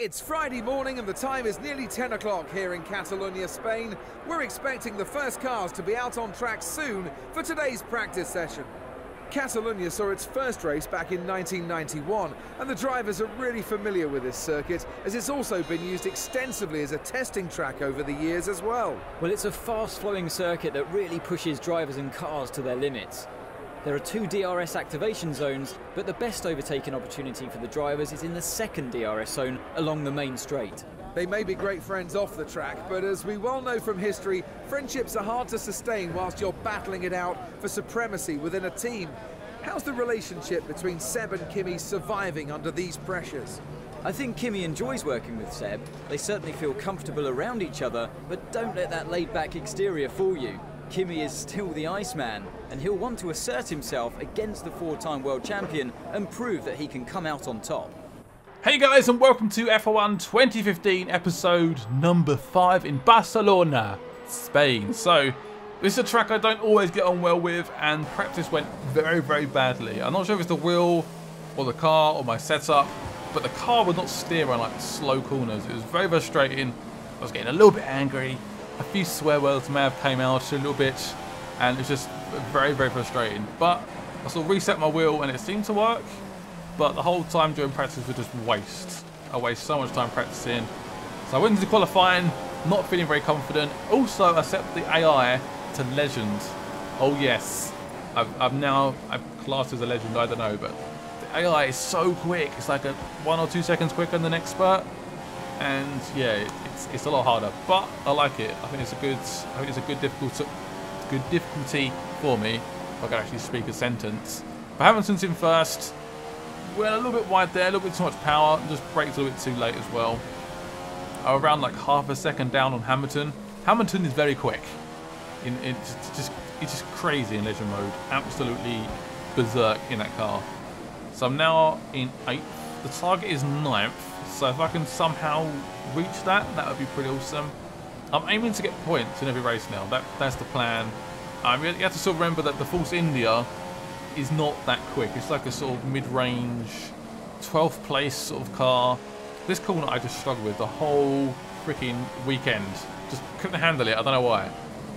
It's Friday morning and the time is nearly 10 o'clock here in Catalonia, Spain. We're expecting the first cars to be out on track soon for today's practice session. Catalonia saw its first race back in 1991 and the drivers are really familiar with this circuit as it's also been used extensively as a testing track over the years as well. Well, it's a fast-flowing circuit that really pushes drivers and cars to their limits. There are 2 DRS activation zones, but the best overtaking opportunity for the drivers is in the second DRS zone along the main straight. They may be great friends off the track, but as we well know from history, friendships are hard to sustain whilst you're battling it out for supremacy within a team. How's the relationship between Seb and Kimi surviving under these pressures? I think Kimi enjoys working with Seb. They certainly feel comfortable around each other, but don't let that laid-back exterior fool you. Kimi is still the Iceman, and he'll want to assert himself against the 4-time world champion and prove that he can come out on top. Hey guys, and welcome to F1 2015 episode number 5 in Barcelona, Spain. So, this is a track I don't always get on well with, and practice went very, very badly. I'm not sure if it's the wheel, or the car, or my setup, but the car would not steer on like slow corners. It was very frustrating. I was getting a little bit angry. A few swear words may have came out a little bit, and it's just very, very frustrating. But I sort of reset my wheel and it seemed to work, but the whole time during practice was just waste. I waste so much time practicing. So I went into qualifying, not feeling very confident. Also, I set the AI to legend. Oh yes, I'm classed as a legend, I don't know, but the AI is so quick. It's like 1 or 2 seconds quicker than the next spurt. And yeah, it's a lot harder, but I like it. I think it's a good difficulty for me if I can actually speak a sentence. But Hamilton's in first. We're a little bit wide there, a little bit too much power, just brakes a little bit too late as well. Around like half a second down on Hamilton. Hamilton is very quick. It's just crazy in legend mode. Absolutely berserk in that car. So I'm now in 8th. The target is 9th. So if I can somehow reach that, that would be pretty awesome. I'm aiming to get points in every race now. That's the plan. You have to sort of remember that the Force India is not that quick. It's like a sort of mid-range, 12th place sort of car. This corner I just struggled with the whole freaking weekend. Just couldn't handle it. I don't know why.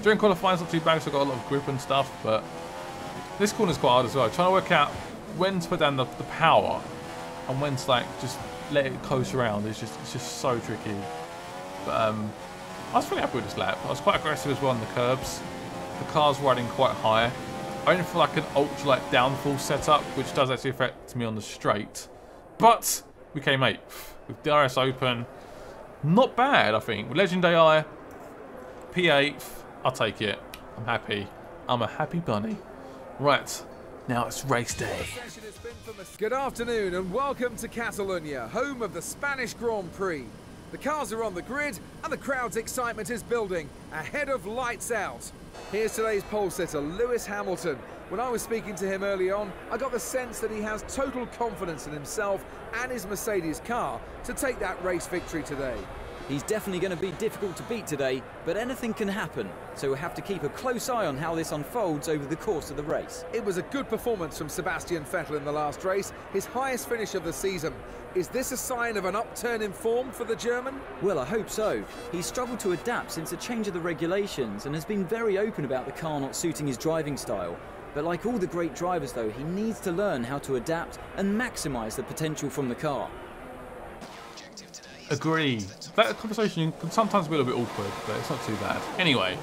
During qualifying, it's not too bad because I got a lot of grip and stuff, but this corner's quite hard as well. Trying to work out when to put down the power and when to like just let it coast around. It's just so tricky. But I was pretty happy with this lap. I was quite aggressive as well on the curbs. The car's riding quite high. I went for like an ultra like downfall setup, which does actually affect me on the straight. But we came 8th with DRS open. Not bad, I think. With Legend AI, P8th. I'll take it. I'm happy. I'm a happy bunny. Right. Now it's race day. Good afternoon and welcome to Catalonia, home of the Spanish Grand Prix. The cars are on the grid and the crowd's excitement is building ahead of lights out. Here's today's pole sitter, Lewis Hamilton. When I was speaking to him early on, I got the sense that he has total confidence in himself and his Mercedes car to take that race victory today. He's definitely going to be difficult to beat today, but anything can happen, so we'll have to keep a close eye on how this unfolds over the course of the race. It was a good performance from Sebastian Vettel in the last race, his highest finish of the season. Is this a sign of an upturn in form for the German? Well, I hope so. He's struggled to adapt since a change of the regulations and has been very open about the car not suiting his driving style. But like all the great drivers though, he needs to learn how to adapt and maximise the potential from the car. Agreed. That conversation can sometimes be a little bit awkward, but it's not too bad. Anyway,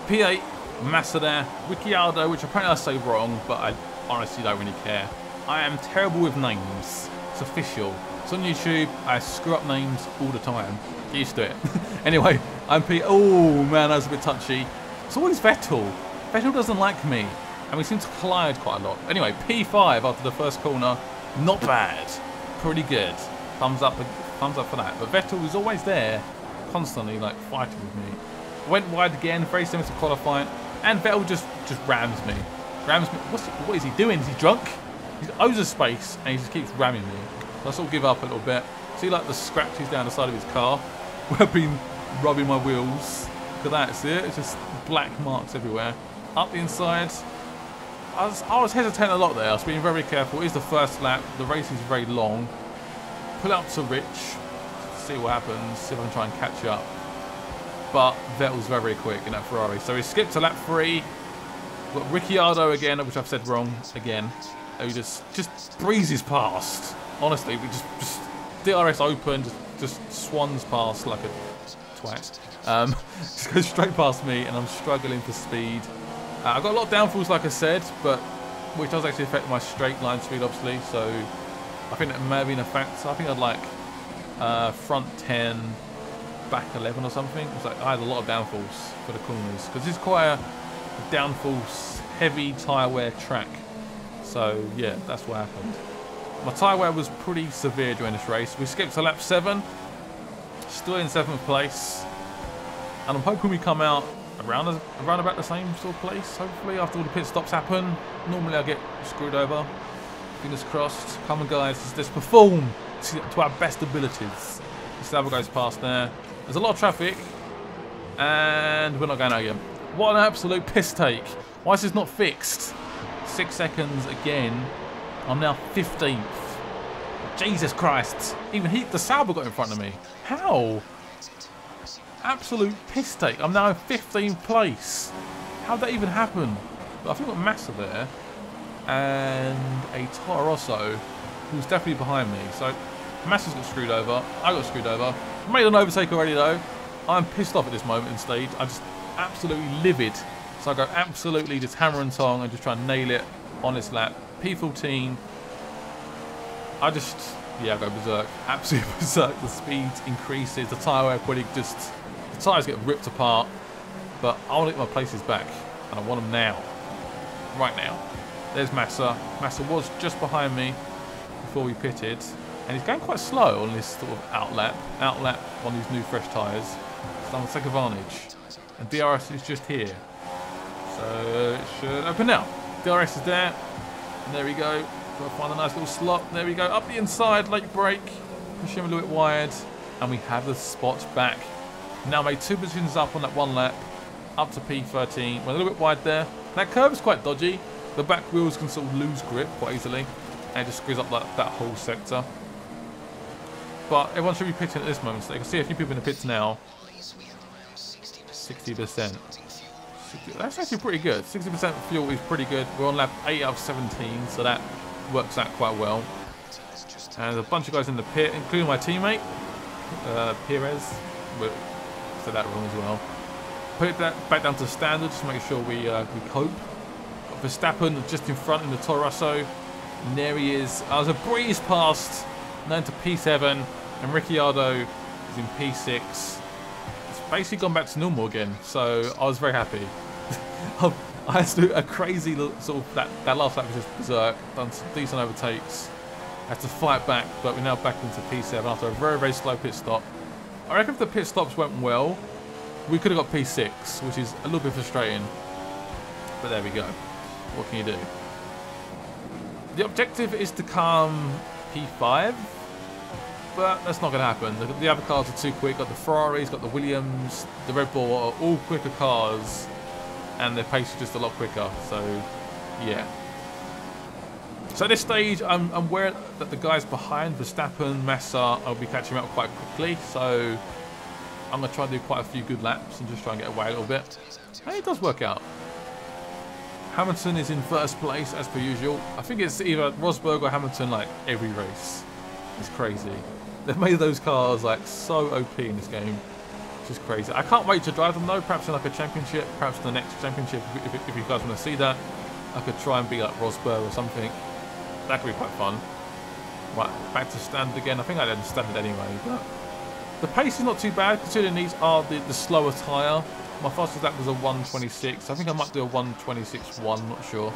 P8, Massa there, Ricciardo, which apparently I say wrong, but I honestly don't really care. I am terrible with names. It's official. It's on YouTube. I screw up names all the time. Get used to it. Anyway, I'm P. Oh man, that was a bit touchy. It's always Vettel. Vettel doesn't like me, and we seem to collide quite a lot. Anyway, P5 after the first corner. Not bad. Pretty good. Thumbs up for that. But Vettel was always there, constantly like fighting with me. Went wide again, very similar to qualifying, and Vettel just rams me. What is he doing? Is he drunk? He owes us space, and he just keeps ramming me. So I sort of give up a little bit. See like the scratches down the side of his car, where I've been rubbing my wheels. Look at that, see it? It's just black marks everywhere. Up the inside. I was hesitating a lot there. I was being very careful. It is the first lap. The race is very long. Pull out to Rich. see what happens, see if I can try and catch up. But Vettel's very, very quick in that Ferrari. So he skipped to lap 3. We've got Ricciardo again, which I've said wrong again. Who just breezes past. Honestly, we just DRS open, just swans past like a twat. Just goes straight past me, and I'm struggling for speed. I've got a lot of downfalls, like I said, but which does actually affect my straight line speed, obviously. So I think that may have been a factor. I think I'd like front 10, back 11 or something. It's like I had a lot of downfalls for the corners because it's quite a downforce heavy tyre wear track. So yeah, that's what happened. My tyre wear was pretty severe during this race. We skipped to lap 7, still in 7th place, and I'm hoping we come out around about the same sort of place. Hopefully, after all the pit stops happen. Normally I get screwed over. Fingers crossed. Come on, guys, let's perform to our best abilities. The other goes past there. There's a lot of traffic, and we're not going out again. What an absolute piss take. Why is this not fixed? 6 seconds again. I'm now 15th. Jesus Christ. Even the Sauber got in front of me. How? Absolute piss take. I'm now in 15th place. How'd that even happen? But I think we've got Massa there. And a Toro Rosso, who's definitely behind me. So Massa's got screwed over. I got screwed over. Made an overtake already though. I'm pissed off at this moment in stage. I'm just absolutely livid. So I go absolutely just hammer and tong and just try and nail it on this lap. P14. I go berserk. Absolutely berserk. The speed increases. The tyre wear quality the tyres get ripped apart. But I want to get my places back. And I want them now. Right now. There's Massa. Massa was just behind me before we pitted. And he's going quite slow on this sort of outlap on these new fresh tyres. So I'm going to take advantage. And DRS is just here. So it should open now. DRS is there. And there we go. Got to find a nice little slot. There we go. Up the inside, late brake. Push him a little bit wide. And we have the spot back. Now made 2 positions up on that 1 lap. Up to P13. We're a little bit wide there. That curve is quite dodgy. The back wheels can sort of lose grip quite easily. And it just screws up that whole sector. But everyone should be pitting at this moment. So you can see a few people in the pits now. 60%. That's actually pretty good. 60% fuel is pretty good. We're on lap 8 out of 17, so that works out quite well. And there's a bunch of guys in the pit, including my teammate, Perez. But I said that wrong as well. Put that back down to standard, just to make sure we cope. Verstappen just in front in the Toro Rosso. And there he is. I was a breeze past, down to P7, and Ricciardo is in P6. It's basically gone back to normal again, so I was very happy. I had to do a crazy sort of that last lap was just berserk. Done some decent overtakes. Had to fight back, but we're now back into P7 after a very, very slow pit stop. I reckon if the pit stops went well, we could have got P6, which is a little bit frustrating. But there we go. What can you do? The objective is to come P5, but that's not going to happen. The other cars are too quick. Got the Ferraris, got the Williams, the Red Bull are all quicker cars, and their pace is just a lot quicker. So, yeah. So at this stage, I'm aware that the guys behind Verstappen, Massa, I'll be catching up quite quickly. So I'm going to try and do quite a few good laps and just try and get away a little bit. And it does work out. Hamilton is in first place as per usual. I think it's either Rosberg or Hamilton like every race. It's crazy. They've made those cars like so OP in this game. It's just crazy. I can't wait to drive them though. Perhaps in like a championship. Perhaps the next championship if you guys want to see that. I could try and be like Rosberg or something. That could be quite fun. Right, back to standard again. I think I did standard anyway. But the pace is not too bad considering these are the slower tyre. My fastest lap was a 1:26. I think I might do a 1:26.1, not sure.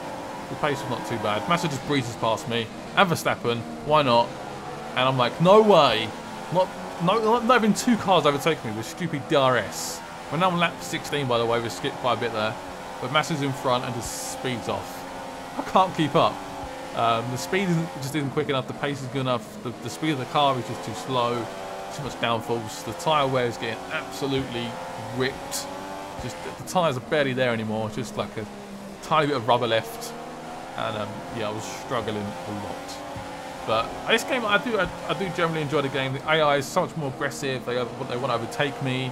The pace was not too bad. Massa just breezes past me. And Verstappen, why not? And I'm like, no way. Not even 2 cars overtake me with stupid DRS. We're now on lap 16, by the way. We skipped quite a bit there. But Massa's in front and just speeds off. I can't keep up. The speed just isn't quick enough. The pace is good enough. The speed of the car is just too slow. Too much downforce. The tyre wear is getting absolutely ripped. Just the tyres are barely there anymore. Just like a tiny bit of rubber left. And yeah, I was struggling a lot. But this game, I do generally enjoy the game. The AI is so much more aggressive. They want to overtake me.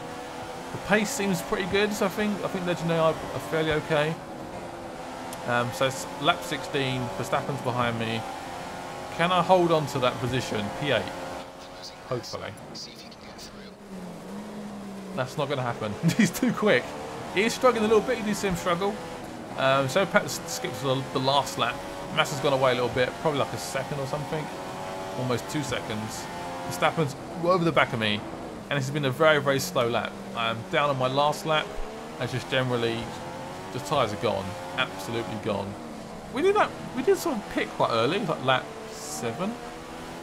The pace seems pretty good. So I think Legend AI are fairly okay. So it's lap 16. Verstappen's behind me. Can I hold on to that position? P8. Hopefully. That's not going to happen. He's too quick. He is struggling a little bit. You do see him struggle. So Pet skips the last lap. Massa's gone away a little bit, probably like a second or something. Almost 2 seconds. Verstappen's over the back of me, and this has been a very, very slow lap. I'm down on my last lap, and just generally, the tyres are gone. Absolutely gone. We did sort of pit quite early, like lap 7.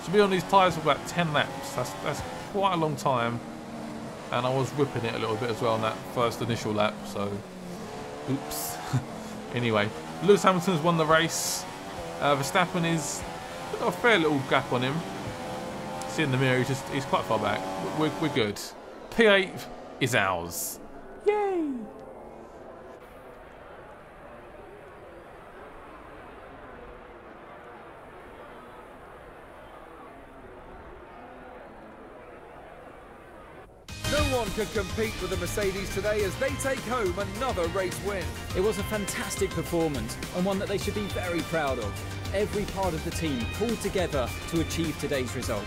To be on these tyres for about 10 laps, that's quite a long time. And I was whipping it a little bit as well on that first initial lap, so oops. Anyway, Lewis Hamilton's won the race. Verstappen is got a fair little gap on him. See in the mirror, he's quite far back. We're good. P8 is ours. Yay! No one could compete with the Mercedes today as they take home another race win. It was a fantastic performance and one that they should be very proud of. Every part of the team pulled together to achieve today's result.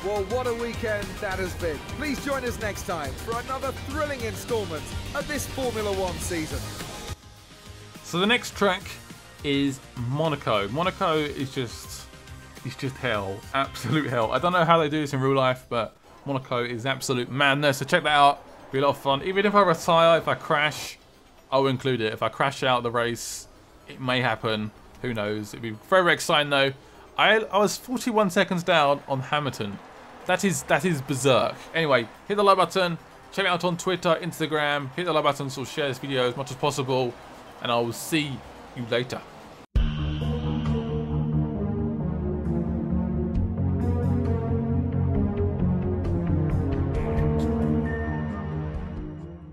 Well, what a weekend that has been. Please join us next time for another thrilling instalment of this Formula One season. So the next track is Monaco. Monaco is just hell. Absolute hell. I don't know how they do this in real life, but Monaco is absolute madness. So check that out. Be a lot of fun. Even if I retire, if I crash, I'll include it. If I crash out of the race, it may happen. Who knows? It'd be very, very exciting though. I was 41 seconds down on Hamilton. That is berserk. Anyway, hit the like button. Check me out on Twitter, Instagram. Hit the like button, so share this video as much as possible. And I will see you later.